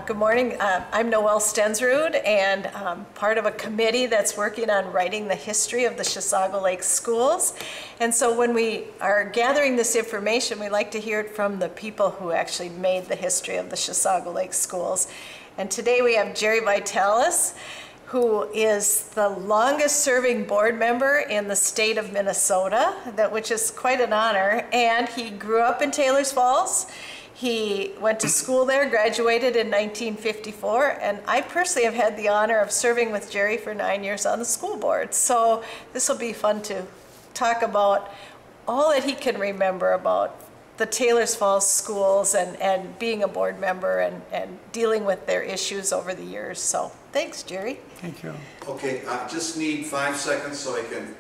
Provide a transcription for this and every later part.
Good morning. I'm Noelle Stensrud, and part of a committee that's working on writing the history of the Chisago Lakes schools. And so when we are gathering this information, we like to hear it from the people who actually made the history of the Chisago Lakes schools. And today we have Jerry Vitalis, who is the longest serving board member in the state of Minnesota, which is quite an honor. And he grew up in Taylors Falls. He went to school there, graduated in 1954, and I personally have had the honor of serving with Jerry for 9 years on the school board. So this will be fun to talk about all that he can remember about the Taylors Falls schools and being a board member and dealing with their issues over the years. So thanks, Jerry. Thank you. Okay, I just need 5 seconds so I can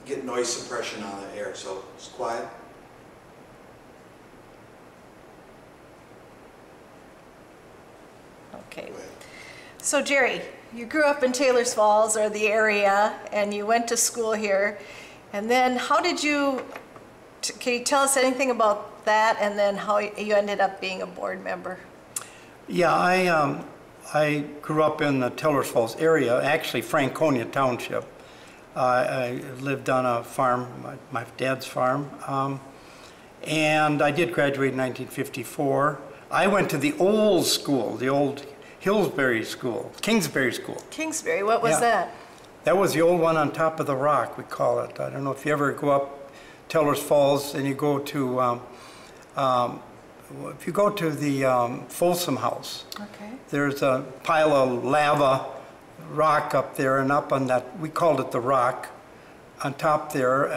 get noise suppression on the air. So it's quiet. Okay. So Jerry, you grew up in Taylors Falls or the area, and you went to school here. And then how did you, can you tell us anything about that, and then how you ended up being a board member? Yeah, I grew up in the Taylors Falls area, actually Franconia Township. I lived on a farm, my dad's farm, and I did graduate in 1954. I went to the old school, the old Kingsbury School. Kingsbury, what was that? That was the old one on top of the rock, we call it. I don't know if you ever go up Taylors Falls and you go to, if you go to the Folsom House, okay, there's a pile of lava rock up there, and up on that, we called it the rock, on top there,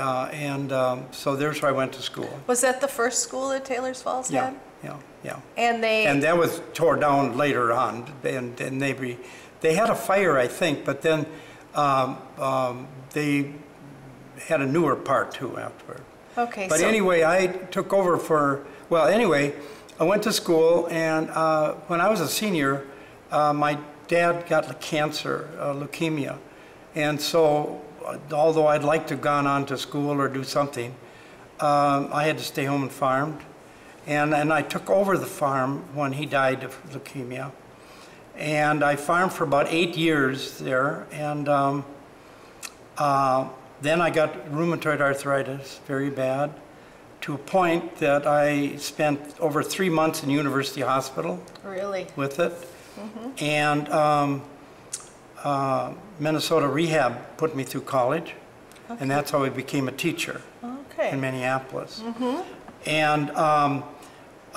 so there's where I went to school. Was that the first school that Taylors Falls had? Yeah. And that was tore down later on, and they had a fire, I think, but then they had a newer part too afterward. Okay. But anyway, I took over for, well, anyway, I went to school, and when I was a senior, my dad got cancer, leukemia, and so although I'd like to have gone on to school or do something, I had to stay home and farmed. And I took over the farm when he died of leukemia. And I farmed for about 8 years there. And then I got rheumatoid arthritis, very bad, to a point that I spent over 3 months in University Hospital. Really? With it. Mm-hmm. And Minnesota Rehab put me through college. Okay. And that's how I became a teacher in Minneapolis. Mm-hmm. And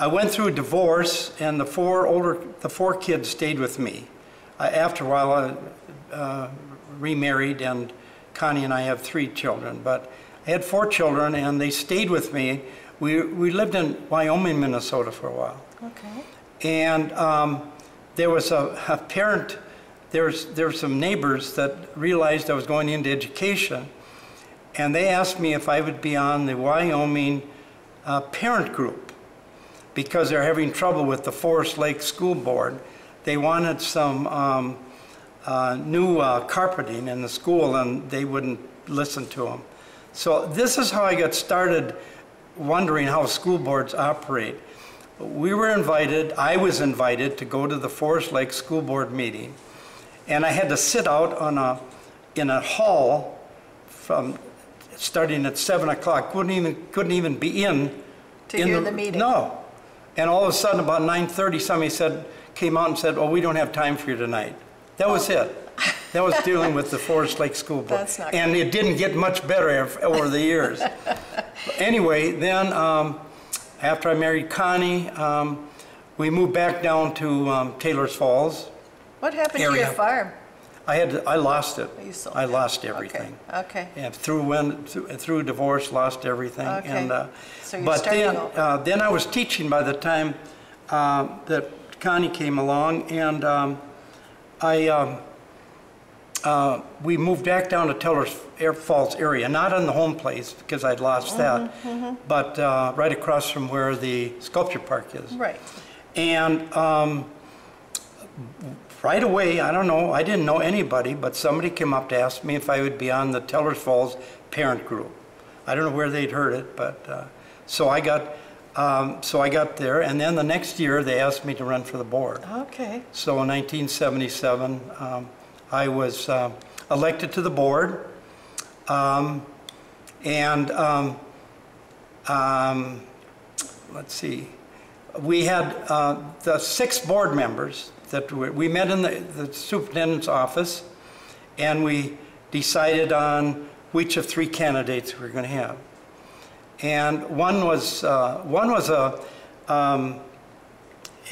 I went through a divorce, and the four kids stayed with me. After a while, I remarried, and Connie and I have 3 children. But I had 4 children, and they stayed with me. We lived in Wyoming, Minnesota for a while. Okay. And there was a parent. There were some neighbors that realized I was going into education, and they asked me if I would be on the Wyoming parent group, because they're having trouble with the Forest Lake School Board. They wanted some new carpeting in the school, and they wouldn't listen to them. So this is how I got started wondering how school boards operate. We were invited, I was invited to go to the Forest Lake School Board meeting, and I had to sit out in a hall from starting at 7 o'clock. Couldn't even be in to hear the meeting. No. And all of a sudden, about 9:30, somebody came out and said, "Oh, we don't have time for you tonight." That was it. That was dealing with the Forest Lake School Board. That's not and good. It didn't get much better over the years. Anyway, then after I married Connie, we moved back down to Taylors Falls. What happened to your farm? I lost it. You sold I it. lost everything. Okay. And through divorce, lost everything. Okay. And, so you're starting over. Then I was teaching by the time that Connie came along, and we moved back down to Taylors Falls area, not in the home place because I'd lost that, but right across from where the sculpture park is. Right. And right away, I don't know, I didn't know anybody, but somebody came up to ask me if I would be on the Taylors Falls parent group. I don't know where they'd heard it, but so I got So I got there, and then the next year they asked me to run for the board. Okay. So in 1977, I was elected to the board, let's see, we had the 6 board members that we met in the superintendent's office, and we decided on which of 3 candidates we were going to have. And one was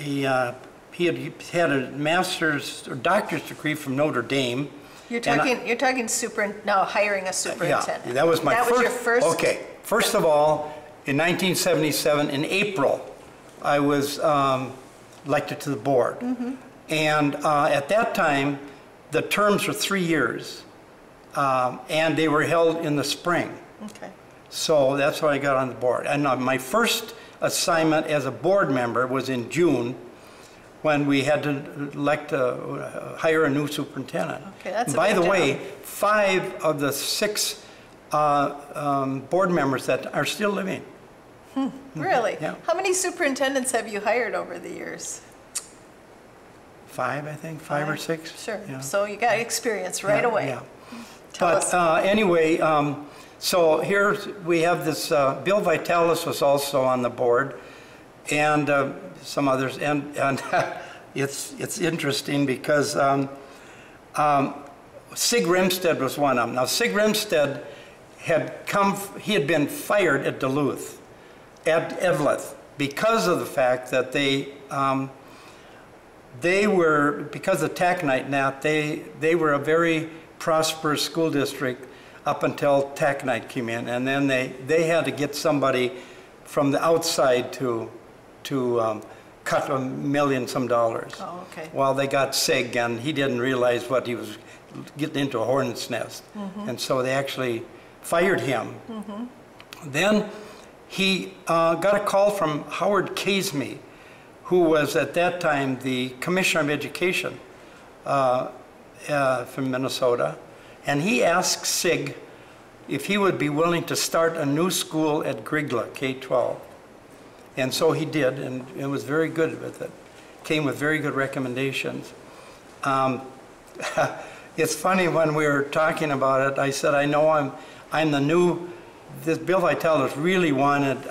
he had a master's or doctor's degree from Notre Dame. You're talking hiring a superintendent. Yeah, that was my first. That was your first. Okay, first of all, in 1977, in April, I was elected to the board. Mm-hmm. And at that time, the terms were 3 years, and they were held in the spring. Okay. So that's why I got on the board. And my first assignment as a board member was in June, when we had to hire a new superintendent. Okay, that's By the way, 5 of the 6 board members that are still living. Really? Yeah. How many superintendents have you hired over the years? 5, I think, 5 or 6. Sure. Yeah. So you got experience right away. Yeah. Tell us. Anyway, so here we have this, Bill Vitalis was also on the board, and some others, and it's interesting because Sig Rimstead was one of them. Now Sig Rimstead he had been fired at Duluth, at Eveleth, because of the fact that because of taconite net, they were a very prosperous school district up until taconite came in, and then they had to get somebody from the outside to cut $1 million some. Oh, okay. Well, they got Sig, and he didn't realize what he was getting into, a hornet's nest. Mm-hmm. And so they actually fired him. Mm-hmm. Then he got a call from Howard Caseme, who was at that time the Commissioner of Education from Minnesota. And he asked Sig if he would be willing to start a new school at Grigla, K-12. And so he did, and it was very good with it. Came with very good recommendations. It's funny, when we were talking about it, I said, I know I'm the new, this Bill Vitalis really wanted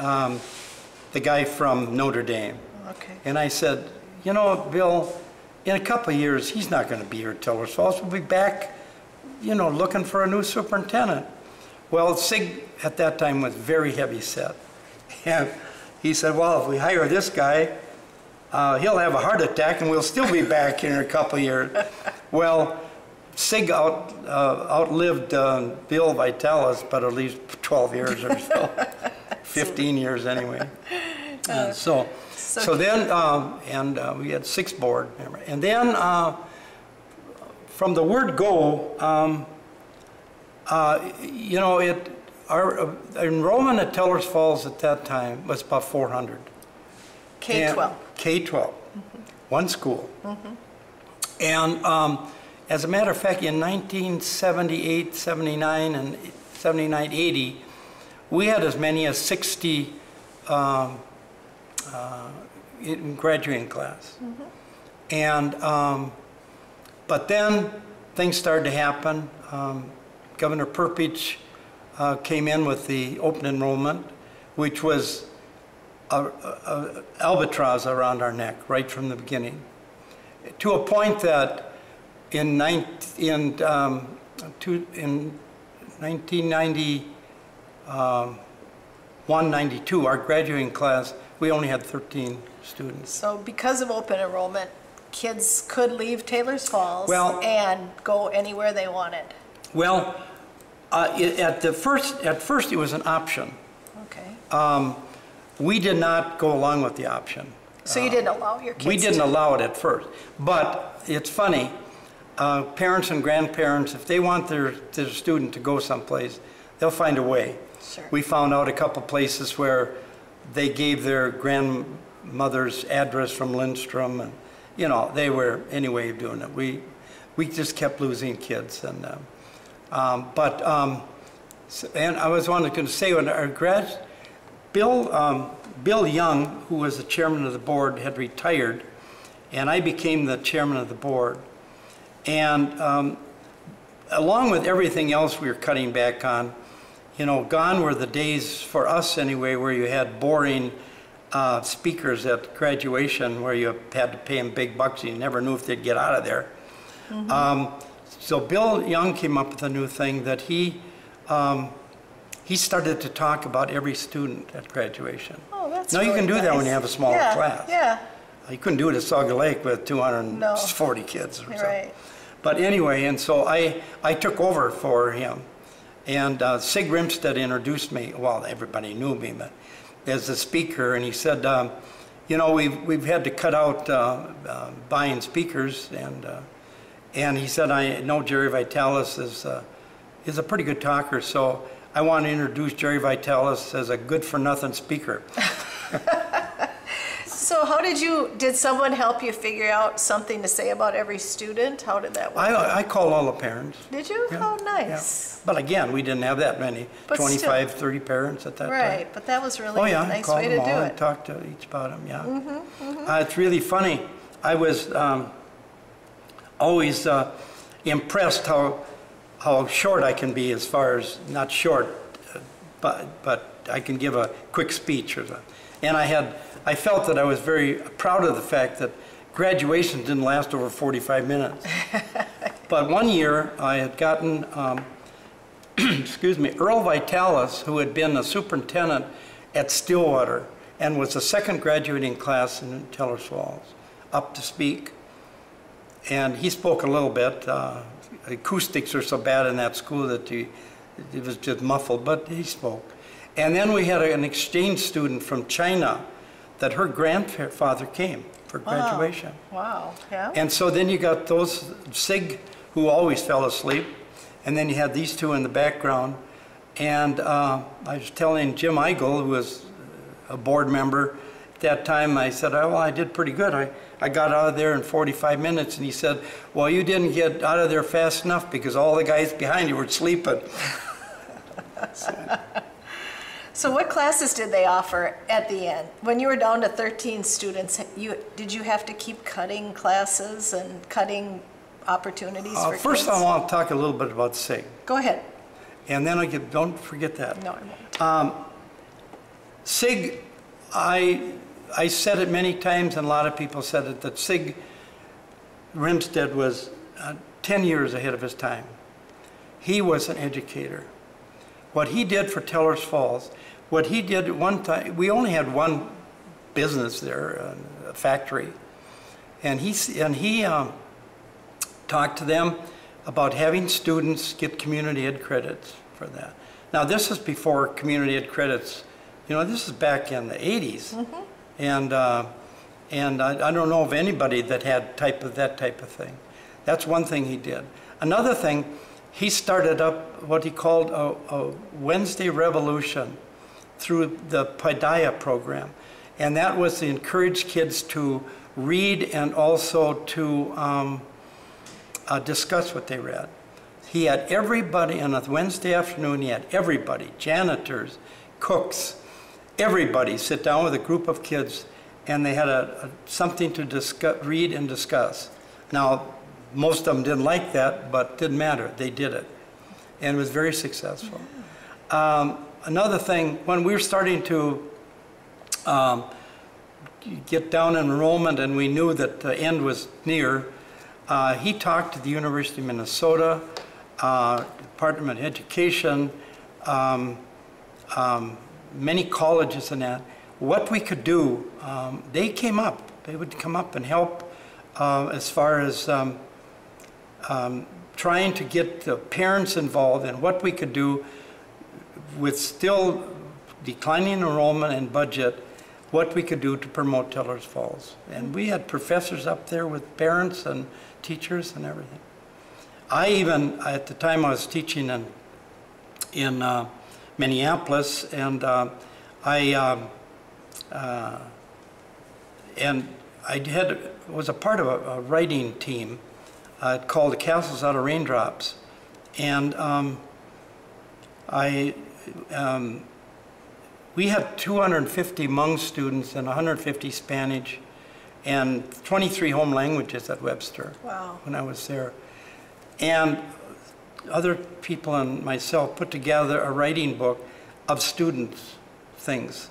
the guy from Notre Dame. Okay. And I said, you know, Bill, in a couple of years, he's not going to be here at Tillers Falls. We'll be back, you know, looking for a new superintendent. Well, Sig at that time was very heavy set. And he said, well, if we hire this guy, he'll have a heart attack and we'll still be back here in a couple of years. Well, Sig outlived Bill Vitalis, but at least 12 years or so, 15 years anyway. So then, we had 6 board members. And then from the word go, you know, our enrollment at Tillers Falls at that time was about 400. K-12. K-12, mm-hmm. One school. Mm-hmm. And as a matter of fact, in 1978, 79, and 79, 80, we had as many as 60 in graduating class. Mm-hmm. And, but then things started to happen. Governor Perpich came in with the open enrollment, which was a albatross around our neck right from the beginning, to a point that in 1991, 92, our graduating class, we only had 13 students. So because of open enrollment, kids could leave Taylor's Falls and go anywhere they wanted. Well, at first it was an option. Okay. We did not go along with the option. So you didn't allow your kids We didn't allow it at first. But it's funny, parents and grandparents, if they want their student to go someplace, they'll find a way. Sure. We found out a couple places where they gave their grandmother's address from Lindstrom, and you know, they were any way of doing it. We just kept losing kids, and and I was going to say, when our Bill Young, who was the chairman of the board, had retired, and I became the chairman of the board. And along with everything else we were cutting back on, you know, gone were the days, for us anyway, where you had boring speakers at graduation where you had to pay them big bucks and you never knew if they'd get out of there. So Bill Young came up with a new thing that he started to talk about every student at graduation. Oh, that's Now you really can do nice. that when you have a smaller class. Yeah. You couldn't do it at Chisago Lake with 240 kids or something. Right. But anyway, and so I took over for him. And Sig Rimstead introduced me, well, everybody knew me, but as a speaker, and he said, you know, we've had to cut out buying speakers, and he said, I know Jerry Vitalis is a pretty good talker, so I want to introduce Jerry Vitalis as a good-for-nothing speaker. So how did someone help you figure out something to say about every student? How did that work? I called all the parents. Did you? Yeah, Oh, nice. yeah. But again, we didn't have that many, But 25, still. 30 parents at that time. Right, but that was really Oh yeah, a nice called way them to do all and it. talked to each about them, yeah. It's really funny. I was always impressed how short I can be, as far as, not short, but I can give a quick speech or something. And I felt that I was very proud of the fact that graduation didn't last over 45 minutes. But one year I had gotten, excuse me, Earl Vitalis, who had been a superintendent at Stillwater and was the second graduating class in Tellers Falls, up to speak. And he spoke a little bit. Acoustics are so bad in that school that it was just muffled, but he spoke. And then we had an exchange student from China that her grandfather came for graduation. Wow, yeah. And so then you got those, Sig, who always fell asleep, and then you had these two in the background. And I was telling Jim Eigel, who was a board member at that time, I said, oh, well, I did pretty good. I got out of there in 45 minutes. And he said, well, you didn't get out of there fast enough because all the guys behind you were sleeping. So what classes did they offer at the end? When you were down to 13 students, did you have to keep cutting classes and cutting opportunities for kids? First, I want to talk a little bit about SIG. Go ahead. And then don't forget that. No, I won't. SIG, I said it many times, and a lot of people said it, that Sig Rimstead was 10 years ahead of his time. He was an educator. What he did for Tellers Falls, what he did at one time, we only had one business there, a factory, and he talked to them about having students get community ed credits for that. Now this is before community ed credits, you know, this is back in the 80s, and I don't know of anybody that had that type of thing. That's one thing he did. Another thing, he started up what he called a Wednesday revolution through the Paideia program. And that was to encourage kids to read and also to discuss what they read. He had everybody, on a Wednesday afternoon, he had everybody, janitors, cooks, everybody sit down with a group of kids, and they had something to read and discuss. Now, most of them didn't like that, but didn't matter. They did it, and it was very successful. Another thing, when we were starting to get down in enrollment and we knew that the end was near, he talked to the University of Minnesota, Department of Education, many colleges and that, what we could do. They came up. They would come up and help as far as trying to get the parents involved in what we could do with still declining enrollment and budget, what we could do to promote Tellers Falls. And we had professors up there with parents and teachers and everything. I even, at the time I was teaching in Minneapolis, and I was a part of a writing team called The Castles Out of Raindrops, and we had 250 Hmong students and 150 Spanish and 23 home languages at Webster. Wow. When I was there. And other people and myself put together a writing book of students' things.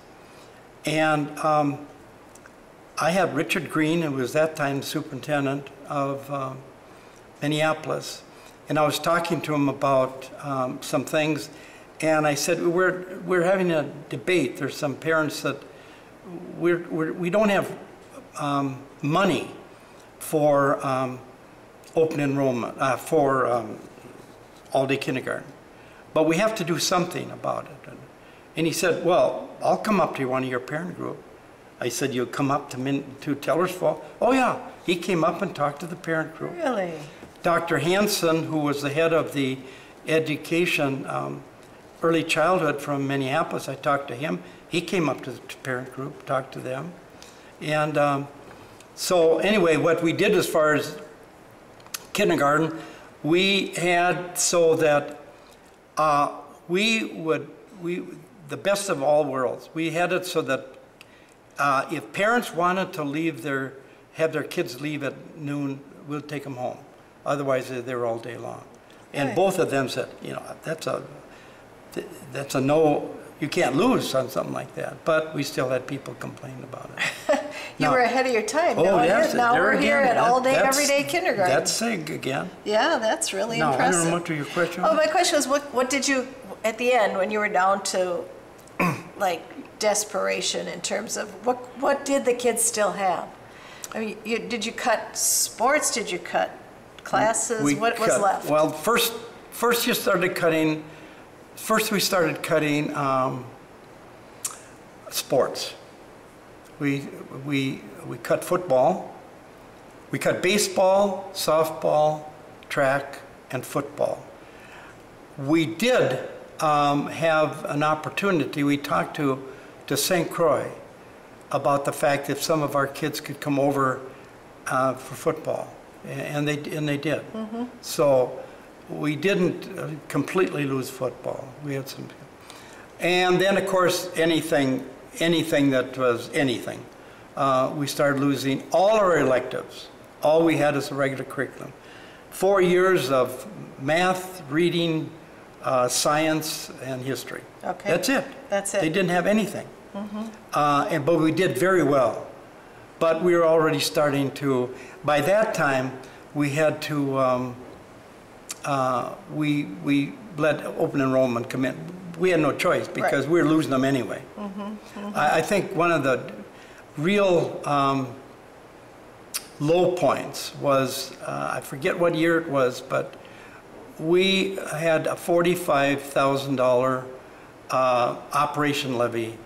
And I had Richard Green, who was that time superintendent of Minneapolis, and I was talking to him about some things, and I said, we're having a debate. There's some parents that we don't have money for open enrollment, for all-day kindergarten, but we have to do something about it. And he said, well, I'll come up to one of your parent group. I said, you'll come up to Tellersville? Oh yeah, he came up and talked to the parent group. Really? Dr. Hansen, who was the head of the education, early childhood from Minneapolis, I talked to him. He came up to the parent group, talked to them. And so anyway, what we did as far as kindergarten, we had so that the best of all worlds. We had it so that if parents wanted to have their kids leave at noon, we'll take them home. Otherwise, they're there all day long. And both of them said, you know, that's a no, you can't lose on something like that. But we still had people complain about it. You were ahead of your time. Oh, yes. Now we're here at all-day, everyday kindergarten. That's SIG again. Yeah, that's really impressive. I don't know what your question was. Oh, my question was, what did you, at the end, when you were down to, like, desperation in terms of, what did the kids still have? I mean, did you cut sports? Did you cut classes? What was left? Well, first you started cutting, we started cutting sports. We cut football, we cut baseball, softball, track, and football. We did have an opportunity. We talked to St. Croix about the fact that some of our kids could come over for football, and they did. Mm-hmm. So we didn't completely lose football. We had some, and then of course anything that was anything. We started losing all our electives. All we had is a regular curriculum. 4 years of math, reading, science, and history. Okay. That's it. That's it. They didn't have anything. Mm-hmm. But we did very well. But we were already starting to, by that time, we had to, we let open enrollment come in. We had no choice because we were losing them anyway. Mm-hmm. Mm-hmm. I think one of the real low points was, I forget what year it was, but we had a $45,000 operation levy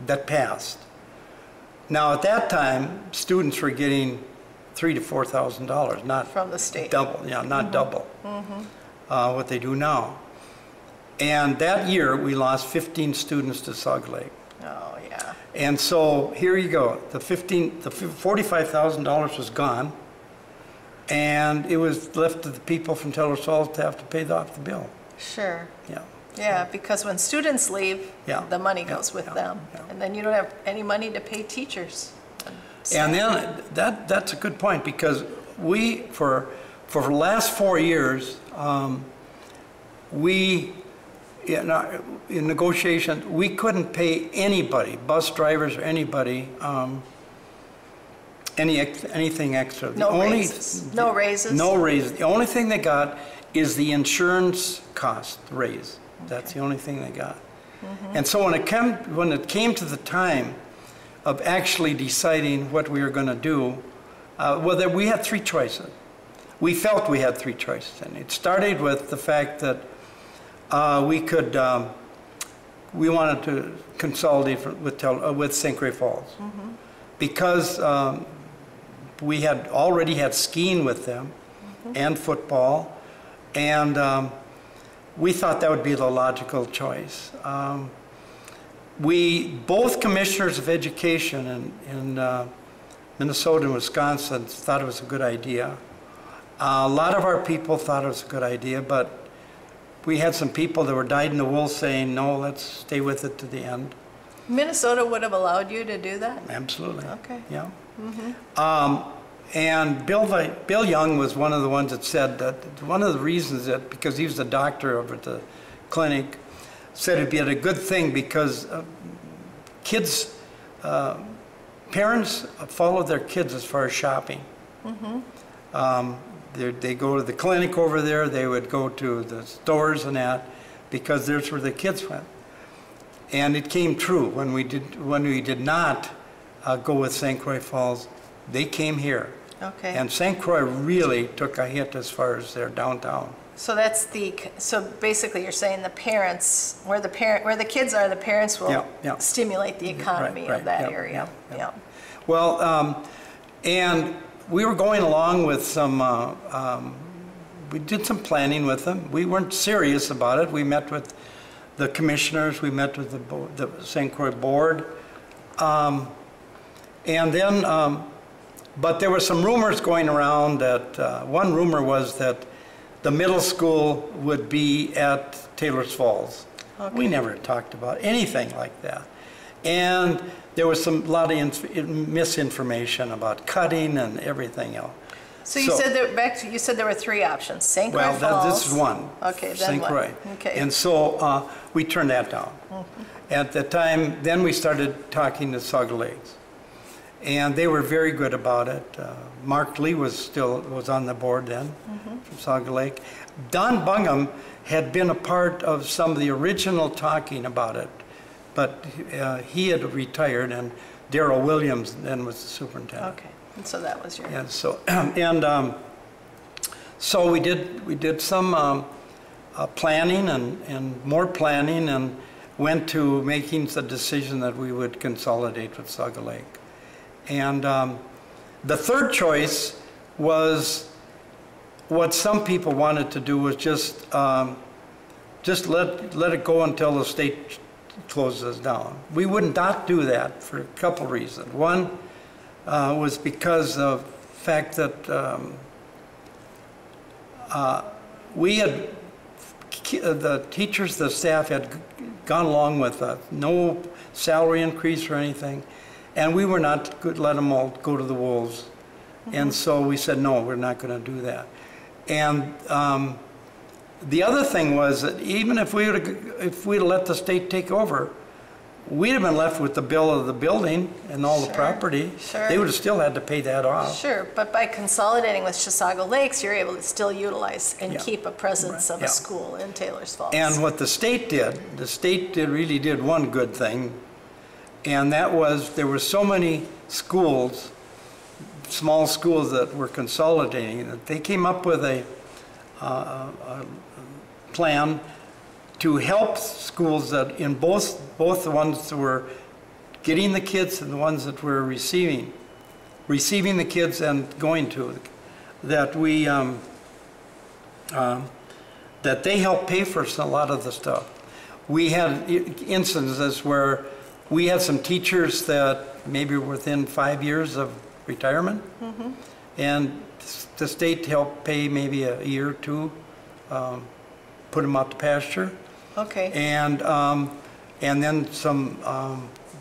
that passed. Now at that time, students were getting $3,000 to $4,000, not from the state. Double, yeah, not double what they do now. And that year, we lost 15 students to Chisago Lake. Oh, yeah. And so here you go. The $45,000 was gone, and it was left to the people from Tellersville to have to pay off the bill. Sure. Yeah. Yeah, because when students leave, the money goes with them, and then you don't have any money to pay teachers. And then that's a good point, because we for the last 4 years, in negotiations, we couldn't pay anybody, bus drivers or anybody, anything extra. No raises. No raises. No raises. The only thing they got is the insurance cost raise. That's the only thing they got. Mm-hmm. And so when it came to the time of actually deciding what we were going to do, we had three choices. We felt we had three choices, and it started with the fact that we wanted to consolidate with St. Croix Falls, because we had already had skiing with them and football, and we thought that would be the logical choice. Both commissioners of education in Minnesota and Wisconsin thought it was a good idea. A lot of our people thought it was a good idea, but we had some people that were dyed-in-the-wool saying, no, let's stay with it to the end. Minnesota would have allowed you to do that? Absolutely. Okay. Yeah. And Bill Young was one of the ones that said that one of the reasons that, because he was the doctor over at the clinic, said it'd be a good thing because kids, parents follow their kids as far as shopping. They go to the clinic over there, they would go to the stores and that, because there's where the kids went. And it came true when we did not go with St. Croix Falls. They came here. Okay. And St. Croix really took a hit as far as their downtown. So so basically you're saying the parents, where the kids are, the parents will stimulate the economy of that area. Yeah. Well, and we were going along with some, we did some planning with them. We weren't serious about it. We met with the commissioners, we met with the St. Croix board. And then, but there were some rumors going around that, one rumor was that the middle school would be at Taylor's Falls. Okay. We never talked about anything like that. And there was a lot of misinformation about cutting and everything else. So you said that you said there were 3 options: St. Croix Falls. Well, this is one. Okay, then St. Croix. Okay. And so we turned that down. At the time, then we started talking to Chisago Lakes, and they were very good about it. Mark Lee was on the board then from Chisago Lake. Don Bungham had been a part of some of the original talking about it, but he had retired, and Darrell Williams then was the superintendent. Okay. And so that was your... And so, so we did some planning and more planning, and went to making the decision that we would consolidate with Chisago Lake. And the third choice was what some people wanted to do, was just let it go until the state closes down. We would not do that for a couple reasons. One, was because of the fact that we had, the teachers, the staff had gone along with no salary increase or anything, and we were not going to let them all go to the wolves. And so we said, no, we're not going to do that. And the other thing was that even if we'd let the state take over, we'd have been left with the bill of the building and all the property. Sure. They would have still had to pay that off. Sure, but by consolidating with Chisago Lakes, you're able to still utilize and keep a presence of a school in Taylor's Falls. And what the state really did one good thing, and that was there were so many schools, small schools that were consolidating, that they came up with a plan to help schools that in both the ones that were getting the kids and the ones that were receiving the kids and going to, that we that they helped pay for a lot of the stuff. We had instances where we had some teachers that maybe were within 5 years of retirement, and the state helped pay maybe a year or two, put them out to pasture. Okay. And then some.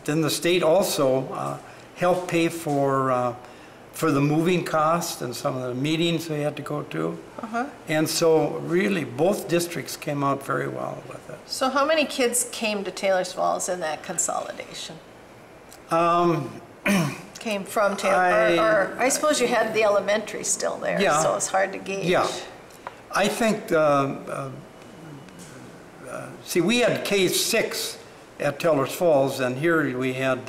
Then the state also helped pay for the moving costs and some of the meetings they had to go to. And so really both districts came out very well with it. So how many kids came to Taylor's Falls in that consolidation? Came from Taylor, or I suppose you had the elementary still there, so it's hard to gauge. Yeah, I think. See, we had K-6 at Taylor's Falls, and here we had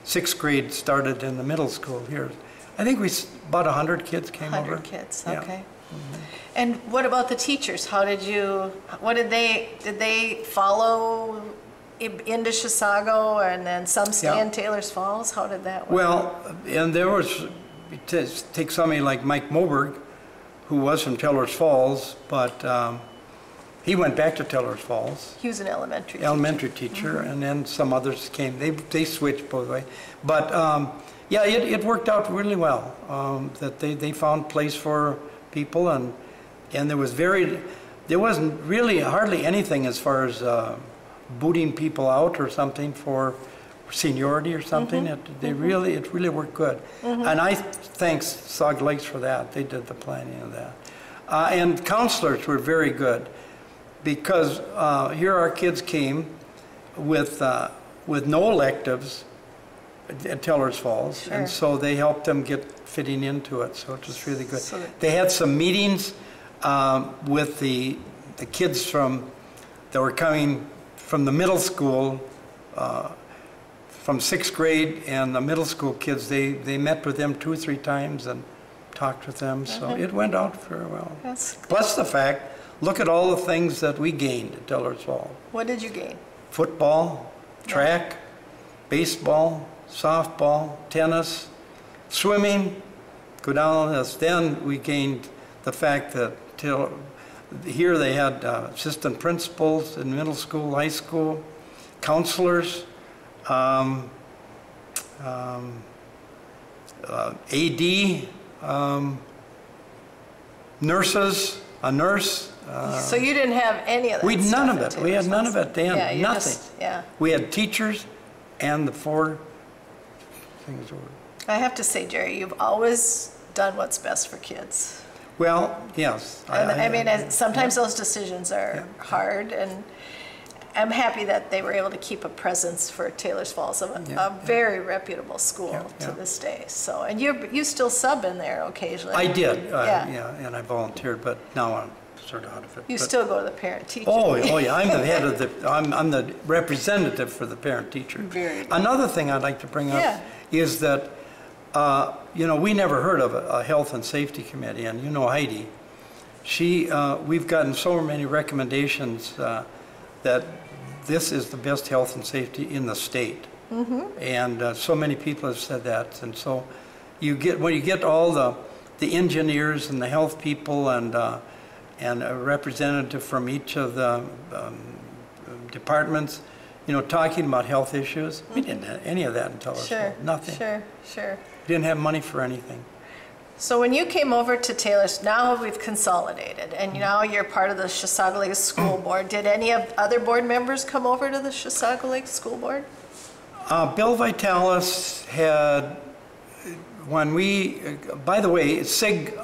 6th grade started in the middle school here. I think about 100 kids came over. 100 kids, okay. And what about the teachers? How did you, did they follow into Chisago and then some stay in Taylor's Falls? How did that work? Well, and there was, take somebody like Mike Moberg, who was from Taylor's Falls, but he went back to Taylor's Falls. He was an elementary teacher, and then some others came. They switched both ways. But yeah, it worked out really well. That they found place for people, and there was there wasn't really hardly anything as far as booting people out or something for seniority or something. It really worked good. And I thank Chisago Lakes for that. They did the planning of that. And counselors were very good, because here our kids came with no electives at Tellers Falls, Sure. and so they helped them get fitting into it, so it was really good. So they had some meetings with the kids that were coming from the middle school, from 6th grade, and the middle school kids, they met with them 2 or 3 times and talked with them, so it went out very well. Plus the fact, look at all the things that we gained at Tellers Falls. What did you gain? Football, track, baseball, softball, tennis, swimming, go down this. Then we gained the fact that here they had assistant principals in middle school, high school, counselors, AD, nurses, a nurse. So you didn't have any of that? We had none of it. We had none of it. They had nothing. Yeah. We had teachers and the 4 things. I have to say, Jerry, you've always done what's best for kids. Well, yes. I mean, sometimes those decisions are hard, and I'm happy that they were able to keep a presence for Taylor's Falls, a very reputable school to this day. So, and you still sub in there occasionally. I did, and I volunteered, but now I'm sort of out of it. You still go to the parent-teacher. Oh yeah, I'm the head of I'm the representative for the parent-teacher. Very good. Another thing I'd like to bring up is that, we never heard of a health and safety committee, and Heidi, we've gotten so many recommendations that this is the best health and safety in the state. And so many people have said that, and so when you get all the engineers and the health people and a representative from each of the departments, talking about health issues. We didn't have any of that until nothing. Sure. We didn't have money for anything. So when you came over to Taylor's, now we've consolidated, and now you're part of the Chisago Lakes School Board. Did any of other board members come over to the Chisago Lakes School Board? Bill Vitalis had, by the way, SIG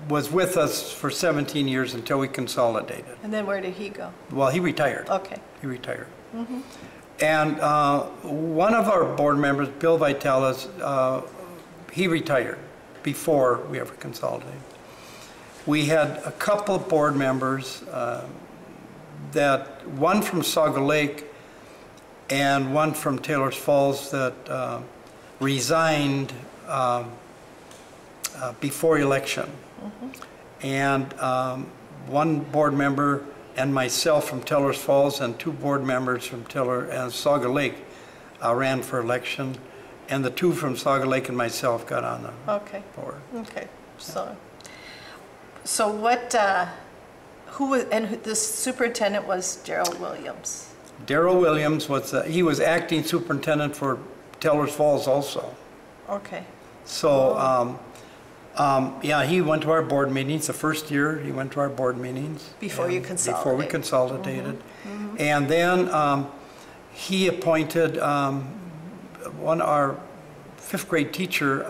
was with us for 17 years until we consolidated. And then where did he go? Well, he retired. Okay. He retired. And one of our board members, Bill Vitalis, he retired before we ever consolidated. We had a couple of board members, one from Chisago Lake and one from Taylor's Falls, that resigned before election. And one board member and myself from Taylor's Falls and 2 board members from Chisago Lake ran for election, and the 2 from Chisago Lake and myself got on the board. Okay. So what? Who was? And the superintendent was Darrell Williams. Darrell Williams he was acting superintendent for Taylor's Falls also. Okay. So. He went to our board meetings. The first year, he went to our board meetings. Before you consolidated. Before we consolidated. And then he appointed our 5th grade teacher,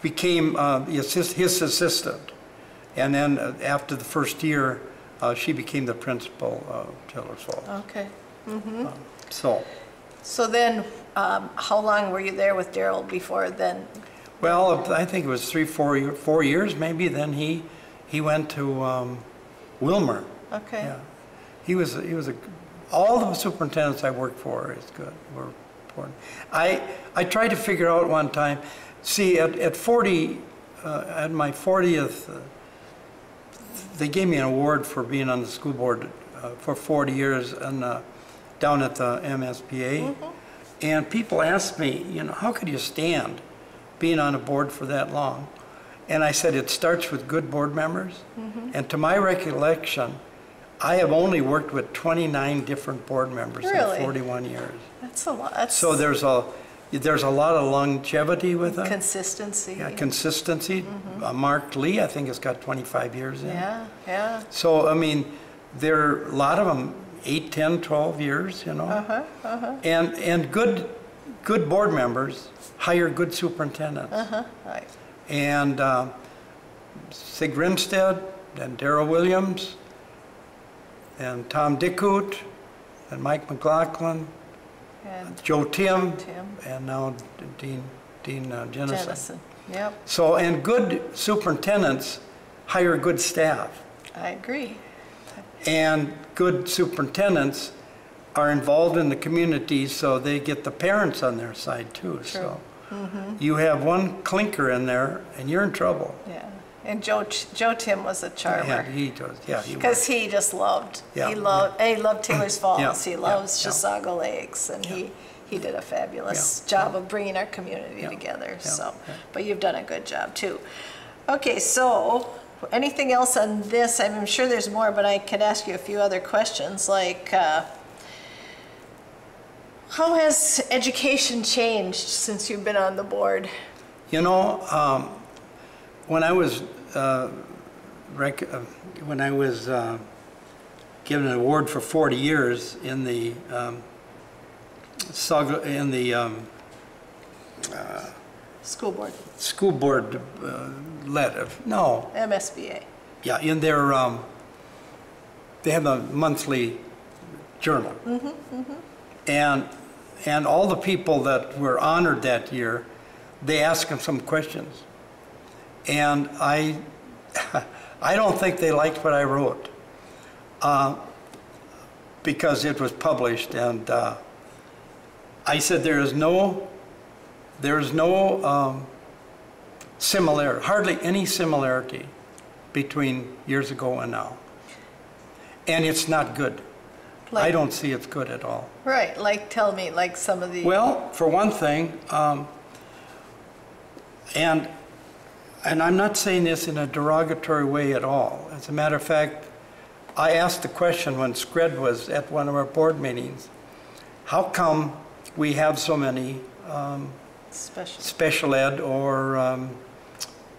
became his assistant. And then after the first year, she became the principal of Taylor's Falls. Okay. So then, how long were you there with Darrell before then? Well, I think it was 4 years maybe. Then he went to Wilmer. Okay. Yeah, he was all the superintendents I worked for were important. I tried to figure out one time. See, at 40, at my 40th, they gave me an award for being on the school board for 40 years and down at the MSBA. And people asked me, how could you stand being on a board for that long? And I said, it starts with good board members. And to my recollection, I have only worked with 29 different board members in 41 years. That's a lot. So there's there's a lot of longevity with it. Consistency. Yeah, consistency. Mark Lee, I think, has got 25 years in. Yeah, yeah. So, I mean, there are a lot of them, 8, 10, 12 years, you know. And good board members hire good superintendents. Right. And Sig Grimstead and Darrell Williams and Tom Dickhout and Mike McLaughlin, And Joe Tim, Tim. and now Dean Jennison. Jennison. Yep, So, and good superintendents hire good staff. I agree. And good superintendents are involved in the community, so they get the parents on their side too. So you have one clinker in there, and you're in trouble. Yeah. And Joe Tim was a charmer. Yeah, he does. Yeah, he Because he just loved, Yeah. he loved Taylor's Falls, Yeah, he yeah, loves yeah. Chisago Lakes, and he did a fabulous job of bringing our community Yeah, together, yeah, so. yeah. But you've done a good job too. Okay, so, anything else on this? I'm sure there's more, but I could ask you a few other questions, like, how has education changed since you've been on the board? You know, when I was given an award for 40 years in the School board, school board letter, no, MSBA. yeah, in their they have a monthly journal, and all the people that were honored that year, they asked them some questions. And I don't think they liked what I wrote because it was published, and I said there is no similarity, hardly any similarity between years ago and now, and it's not good. I don't see it's good at all. Right, like, tell me, like some of the. Well, for one thing, and I'm not saying this in a derogatory way at all. As a matter of fact, I asked the question when Scred was at one of our board meetings, how come we have so many special ed or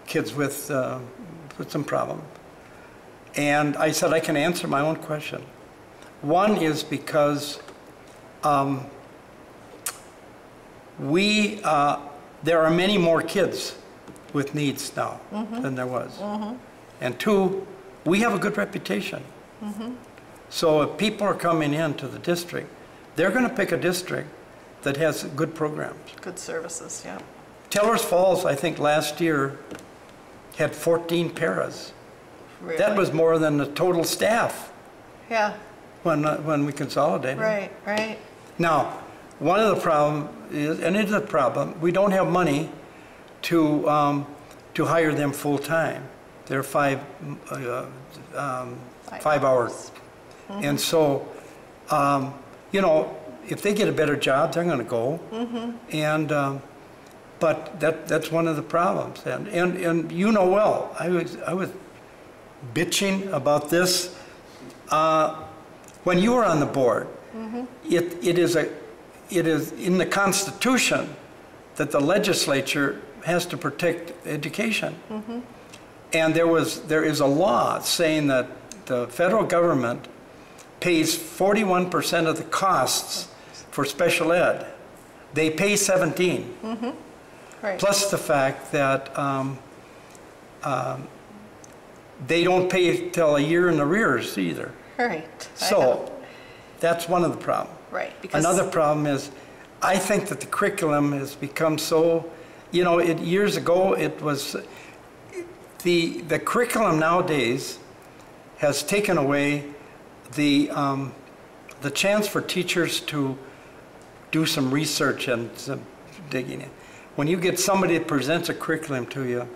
kids with some problem? And I said, I can answer my own question. One is because there are many more kids with needs now than there was. And two, we have a good reputation. So if people are coming into the district, they're going to pick a district that has good programs. Good services, yeah. Taylor's Falls, I think last year, had 14 paras. Really? That was more than the total staff Yeah, when we consolidated. right, right. Now, one of the problem is, and it's a problem, we don't have money to hire them full time. They're 5 hours. And so, you know, if they get a better job, they're going to go. And but that's one of the problems. And you know well, I was bitching about this when you were on the board. It is in the Constitution that the legislature has to protect education. And there is a law saying that the federal government pays 41% of the costs for special ed. They pay 17. Right. Plus the fact that they don't pay till a year in arrears either. Right. So that's one of the problems. Right. Because Another problem is, I think that the curriculum has become so, you know, years ago it was, the curriculum nowadays has taken away the chance for teachers to do some research and some digging in. When you get somebody that presents a curriculum to you,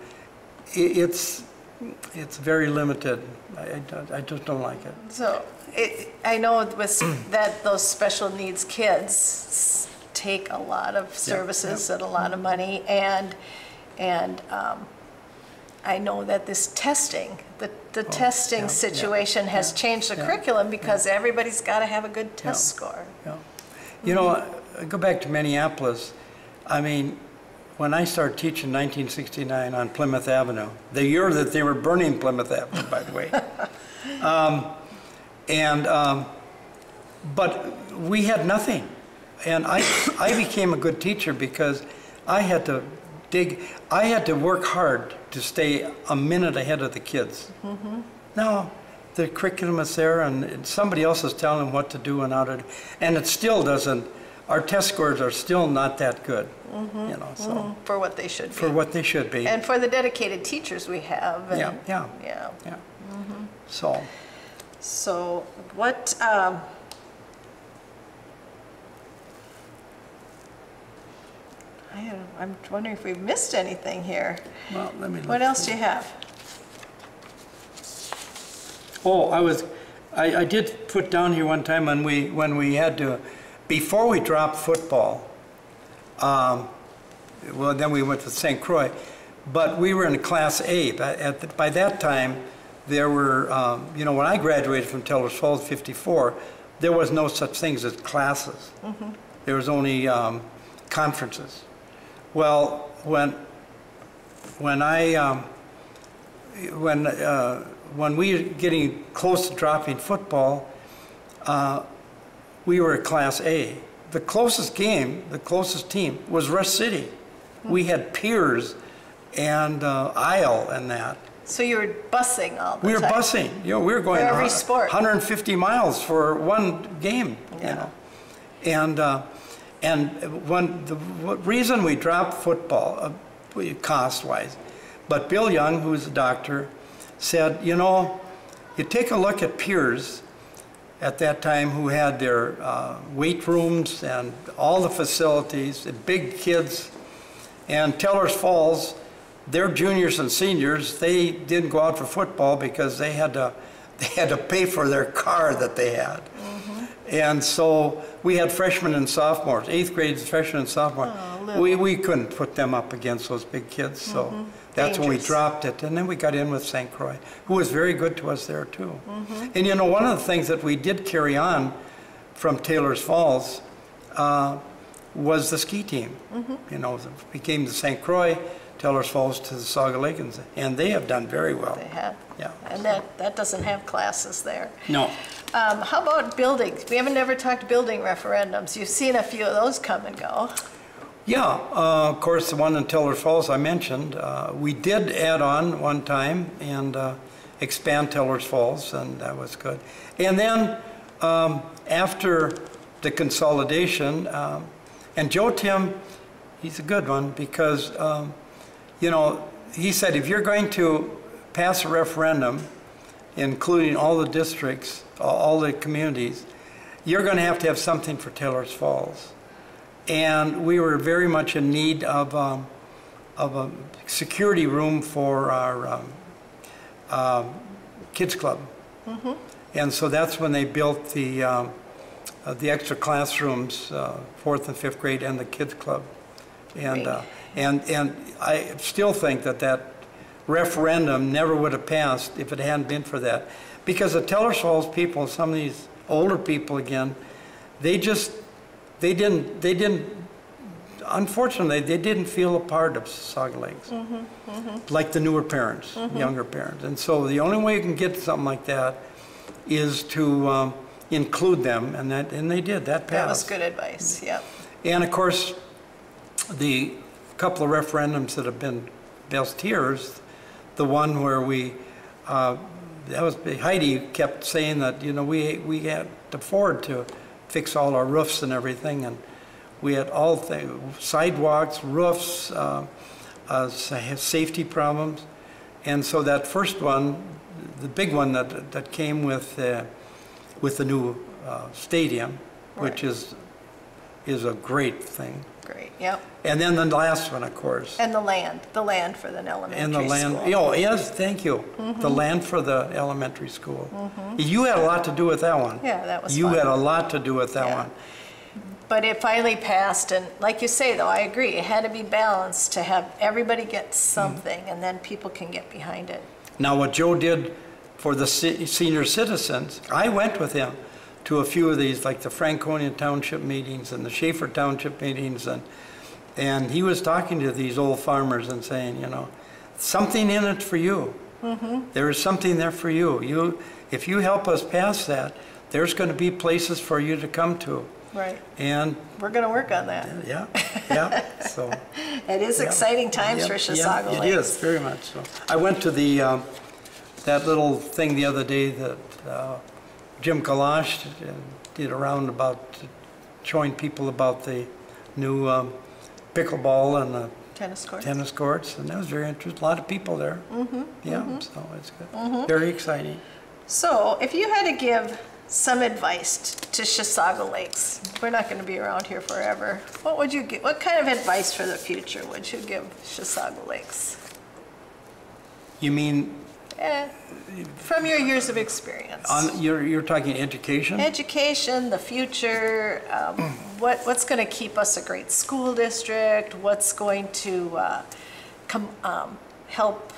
it's very limited. I just don't like it. So I know with that those special needs kids take a lot of services and a lot of money, and I know that this testing, the testing situation has changed the curriculum because everybody's got to have a good test score. You know, I go back to Minneapolis. I mean, when I started teaching in 1969 on Plymouth Avenue, the year that they were burning Plymouth Avenue, by the way. But we had nothing. And I became a good teacher because I had to work hard to stay a minute ahead of the kids. Now, the curriculum is there and somebody else is telling them what to do and how to do, and it still doesn't, our test scores are still not that good, you know, so. For what they should be. For what they should be. And for the dedicated teachers we have. And, Yeah. So what, I'm wondering if we've missed anything here. Well, let me look. What else do you have? Oh, I did put down here one time when we had to, before we dropped football, well, then we went to St. Croix, but we were in Class A. By that time, there were, you know, when I graduated from Tellers Falls, 54, there was no such things as classes. There was only conferences. Well, when we were getting close to dropping football, we were at Class A. The closest game, the closest team was Rush City. We had Piers and Isle and that. So you were busing all the time? We were busing. You know, we were going for every sport. 150 miles for one game. Yeah. You know, and the reason we dropped football, cost-wise, but Bill Young, who's a doctor, said, you know, you take a look at Piers at that time who had their weight rooms and all the facilities, the big kids, and Tellers Falls, their juniors and seniors, they didn't go out for football because they had to pay for their car that they had. And so we had freshmen and sophomores, 8th grade freshmen and sophomores. Oh, we couldn't put them up against those big kids, so that's when we dropped it. And then we got in with St. Croix, who was very good to us there too. And you know, one of the things that we did carry on from Taylor's Falls was the ski team. You know, it became the St. Croix, Taylor's Falls to the Chisago Lakes, and they have done very well. They have. Yeah. And that doesn't have classes there. No. How about buildings? We haven't never talked building referendums. You've seen a few of those come and go. Yeah, of course, the one in Taylor's Falls I mentioned. We did add on one time and expand Taylor's Falls, and that was good. And then after the consolidation, and Joe Tim, he's a good one because, you know, he said if you're going to pass a referendum, including all the districts, all the communities, you're going to have something for Taylor's Falls. And we were very much in need of a security room for our kids club. And so that's when they built the extra classrooms, 4th and 5th grade, and the kids club. And I still think that referendum never would have passed if it hadn't been for that. Because the Taylor's Falls people, some of these older people again, they didn't, unfortunately, they didn't feel a part of Chisago Lakes. Like the newer parents, younger parents. And so the only way you can get something like that is to include them, and they did, that passed. That was good advice, yeah. And of course, the couple of referendums that have been best years, the one where we, that was, Heidi kept saying that, you know, we had to afford to fix all our roofs and everything, and we had all things, sidewalks, roofs, safety problems. And so that first one, the big one that came with the new stadium, which is a great thing. Great, yep. And then the last one, of course. And the land for the elementary and the land, school. Oh, yes, thank you. The land for the elementary school. You had a lot to do with that one. Yeah, that was You fun. had a lot to do with that one. But it finally passed, and like you say, though, I agree, it had to be balanced to have everybody get something, and then people can get behind it. Now, what Joe did for the senior citizens, I went with him to a few of these, like the Franconia Township meetings and the Schaefer Township meetings, And he was talking to these old farmers and saying, you know, something in it for you. There is something there for you. If you help us pass that, there's going to be places for you to come to. Right. And we're going to work on that. Yeah, yeah. So it is exciting times for Chisago Lakes. It is, very much so. I went to the that little thing the other day that Jim Kalash did around about showing people about the new pickleball and the tennis courts, and that was very interesting. A lot of people there. So it's good. Very exciting. So if you had to give some advice to Chisago Lakes, we're not going to be around here forever, what would you give? What kind of advice for the future would you give Chisago Lakes? You mean? From your years of experience. You're talking education? Education, the future, what's going to keep us a great school district, what's going to help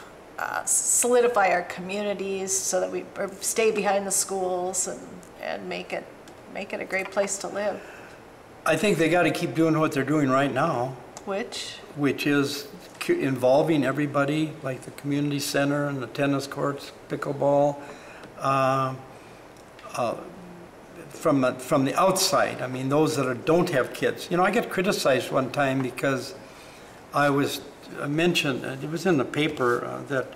solidify our communities so that we stay behind the schools and make it a great place to live. I think they got to keep doing what they're doing right now. Which is involving everybody, like the community center and the tennis courts, pickleball, from the outside. I mean, those that don't have kids. You know, I get criticized one time because I mentioned, it was in the paper that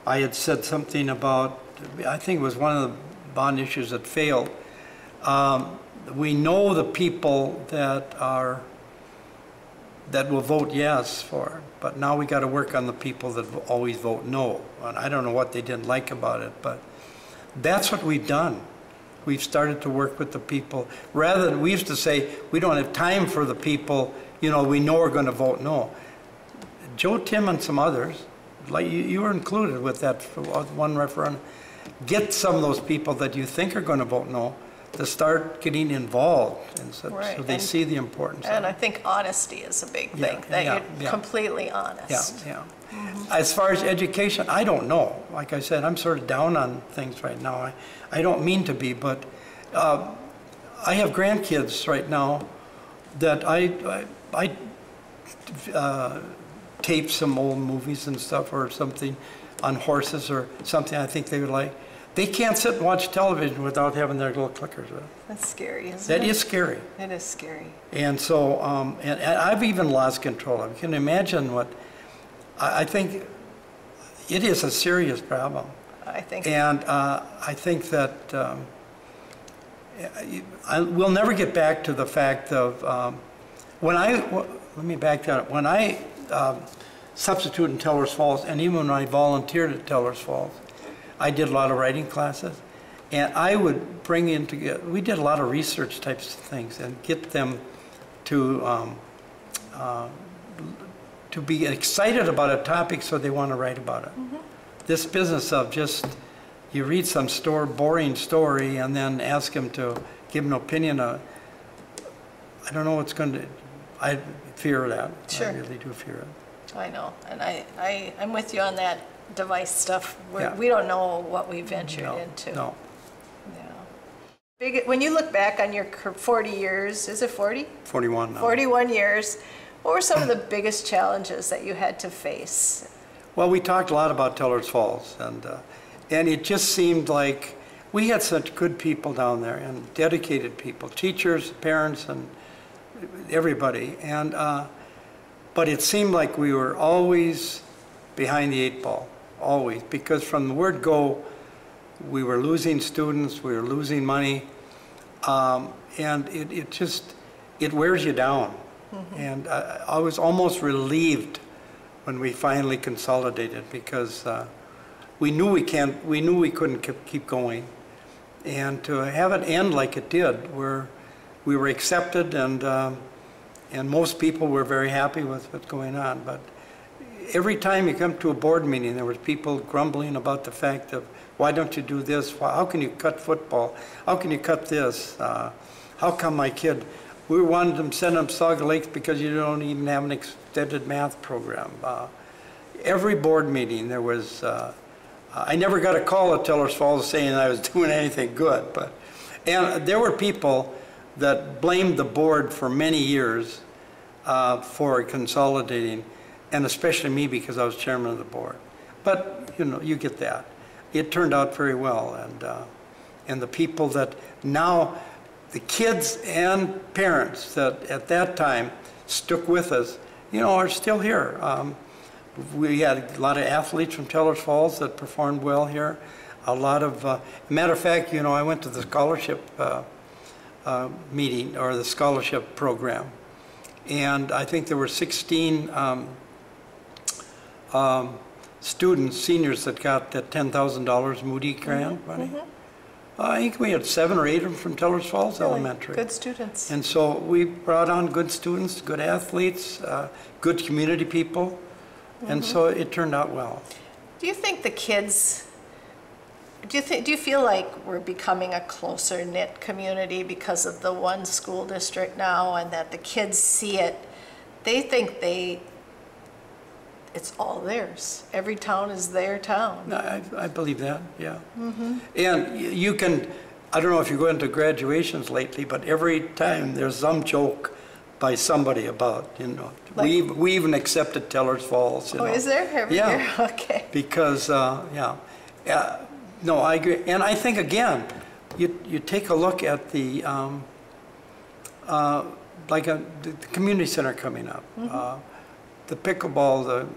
I had said something about, I think it was one of the bond issues that failed. We know the people that will vote yes for it, but now we got to work on the people that always vote no. And I don't know what they didn't like about it, but that's what we've done. We've started to work with the people. Rather than, we used to say, we don't have time for the people, you know, we know are going to vote no. Joe, Tim, and some others, like you were included with that one referendum, get some of those people that you think are going to vote no to start getting involved, and so they see the importance. And I think honesty is a big thing, that you're completely honest. As far as education, I don't know. Like I said, I'm sort of down on things right now. I don't mean to be, but I have grandkids right now that I tape some old movies and stuff or something on horses or something I think they would like. They can't sit and watch television without having their little clickers with. That's scary, isn't it? That is scary. It is scary. And so, and I've even lost control of it. You can imagine what, I think it is a serious problem. I think. And I think that we'll never get back to the fact of, let me back that up. When I substituted in Tellers Falls, and even when I volunteered at Tellers Falls, I did a lot of writing classes, and I would bring in together, we did a lot of research types of things and get them to be excited about a topic so they want to write about it. This business of just, you read some boring story and then ask them to give an opinion of, I don't know what's going to, I fear that. Sure. I really do fear it. I know, and I'm with you on that device stuff. We don't know what we ventured into. No. When you look back on your 40 years, is it 40? 41 now. 41 years, what were some of the biggest challenges that you had to face? Well, we talked a lot about Tellers Falls, and it just seemed like we had such good people down there and dedicated people, teachers, parents, and everybody. And but it seemed like we were always behind the 8 ball, always, because from the word go, we were losing students, we were losing money, and it wears you down. And I was almost relieved when we finally consolidated, because we knew we couldn't keep going, and to have it end like it did, where we were accepted, and most people were very happy with what's going on. But every time you come to a board meeting, there was people grumbling about the fact of, why don't you do this? How can you cut football? How can you cut this? How come my kid? We wanted them to send them to Chisago Lakes because you don't even have an extended math program. Every board meeting there was, I never got a call at Tellers Falls saying I was doing anything good. And there were people that blamed the board for many years for consolidating, and especially me because I was chairman of the board. But, you know, you get that. It turned out very well, and the people that now, the kids and parents that at that time stuck with us, you know, are still here. We had a lot of athletes from Tellers Falls that performed well here. A lot of, matter of fact, you know, I went to the scholarship meeting, or the scholarship program, and I think there were 16 students, seniors, that got that $10,000 Moody grant money. I think we had 7 or 8 of them from Tellers Falls Elementary. Good students. And so we brought on good students, good athletes, good community people, and so it turned out well. Do you think the kids, do you feel like we're becoming a closer knit community because of the one school district now, and that the kids see it, they think it's all theirs. Every town is their town. I believe that, yeah. And you can, I don't know if you go into graduations lately, but every time there's some joke by somebody about, you know, Like, we even accepted Tellers Falls. You know. is there every year? Okay. Because, no, I agree. And I think, again, you take a look at the, the community center coming up, the pickleball,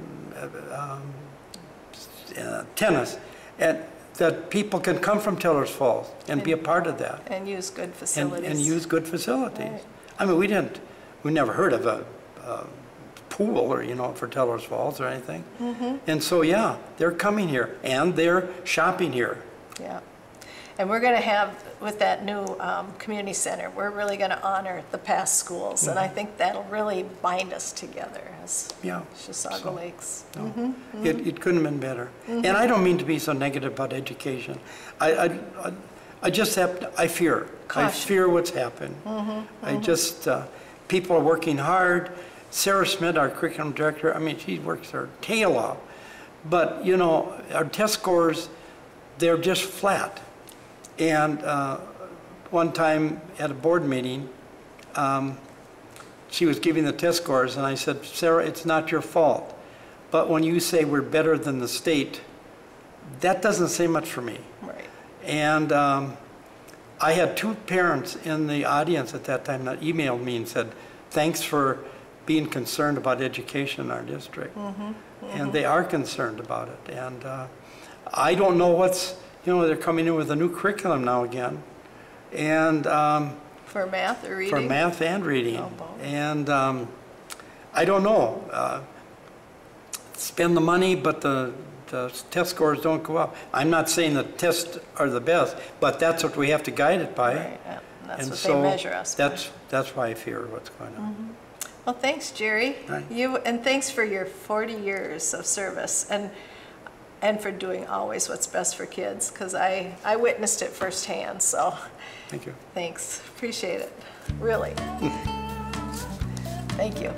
the tennis, and that people can come from Tellers Falls and be a part of that. And use good facilities. And use good facilities. Right. I mean, we never heard of a pool, or, you know, for Tellers Falls or anything. And so, yeah, they're coming here and they're shopping here. Yeah. And we're going to have, with that new community center, we're really going to honor the past schools. And I think that'll really bind us together as Chisago Lakes. No, it couldn't have been better. And I don't mean to be so negative about education. I just have, I fear. Caution. I fear what's happened. I just, people are working hard. Sarah Smith, our curriculum director, I mean, she works her tail off. But, you know, our test scores, they're just flat. And one time at a board meeting, she was giving the test scores, and I said, Sarah, it's not your fault. But when you say we're better than the state, that doesn't say much for me. Right. And I had 2 parents in the audience at that time that emailed me and said, thanks for being concerned about education in our district. And they are concerned about it. And I don't know what's, you know, they're coming in with a new curriculum now again. And for math or reading? For math and reading. Oh, both. And I don't know. Spend the money, but the test scores don't go up. I'm not saying the tests are the best, but that's what we have to guide it by. Right, yeah. That's and what so they measure us by. That's why I fear what's going on. Well, thanks, Jerry. Right. And thanks for your 40 years of service, and for doing always what's best for kids, because I witnessed it firsthand. So Thank you. thanks. Appreciate it. Really. Thank you.